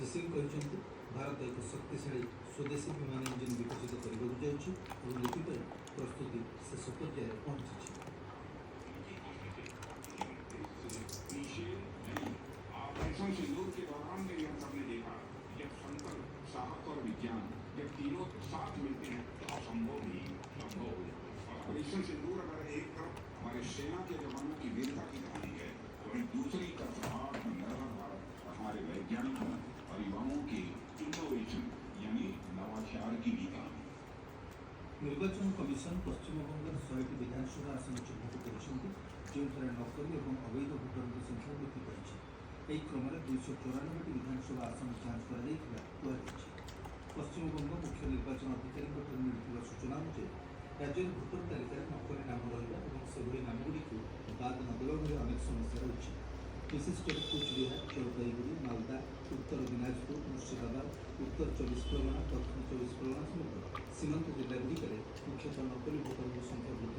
ଶ୍ରୀ ସିଂ କହିଛନ୍ତି ଭାରତ ଏକ ଶକ୍ତିଶାଳୀ ସ୍ୱଦେଶୀ ବିମାନ ଇଞ୍ଜିନ୍ ବିକଶିତ କରିବାକୁ ଯାଉଛି ଏବଂ ଏଥିପାଇଁ ପ୍ରସ୍ତୁତି ଶେଷ ପର୍ଯ୍ୟାୟରେ ପହଞ୍ଚିଛି। ऑपरेशन सिंदूर के दौरान में यह सबने देखा जब संकल्प, साहस और विज्ञान जब तीनों साथ मिलते हैं तो असंभव भी संभव हो जाता है। ऑपरेशन सिंदूर अगर एक तरफ हमारे सेना के जवानों की वीरता की कहानी है, वहीं दूसरी तरफ आत्मनिर्भर भारत हमारे वैज्ञानिकों और युवाओं के इनोवेशन यानी नवाचार की भी कहानी। निर्वाचन कमिशन पश्चिमबंगर 100टी विधानसभा आसन चिन्हित କରିଛନ୍ତି ଯେଉଁଠାରେ ନକଲି ଏବଂ ଅବୈଧ ଭୋଟରଙ୍କ ସଂଖ୍ୟା ବୃଦ୍ଧି ପାଇଛି। ଏହି କ୍ରମରେ 294ଟି ବିଧାନସଭା ଆସନ ଯାଞ୍ଚ କରାଯାଇଥିବା କୁହାଯାଇଛି। ପଶ୍ଚିମବଙ୍ଗ ମୁଖ୍ୟ ନିର୍ବାଚନ ଅଧିକାରୀଙ୍କଠାରୁ ମିଳିଥିବା ସୂଚନା ଅନୁଯାୟୀ ରାଜ୍ୟରେ ଭୋଟର ତାଲିକାରେ ନକଲି ନାମ ରହିବା ଏବଂ ସେଭଳି ନାମଗୁଡ଼ିକୁ ବାଦ୍ ନଦେବା ଭଳି ଅନେକ ସମସ୍ୟା ରହିଛି। ବିଶେଷ କରି କୁଚବିହାର, ଜଳପାଇଗୁଡ଼ି, ମାଲଦା, ଉତ୍ତର ଦିନାଜପୁର, ମୁର୍ସିଦାବାଦ, ଉତ୍ତର 24 परगना, दक्षिण 24 परगना ସମେତ ସୀମାନ୍ତ ଜିଲ୍ଲାଗୁଡ଼ିକରେ ମୁଖ୍ୟତଃ ନକଲି ଭୋଟରଙ୍କ ସଂଖ୍ୟା ବୃଦ୍ଧି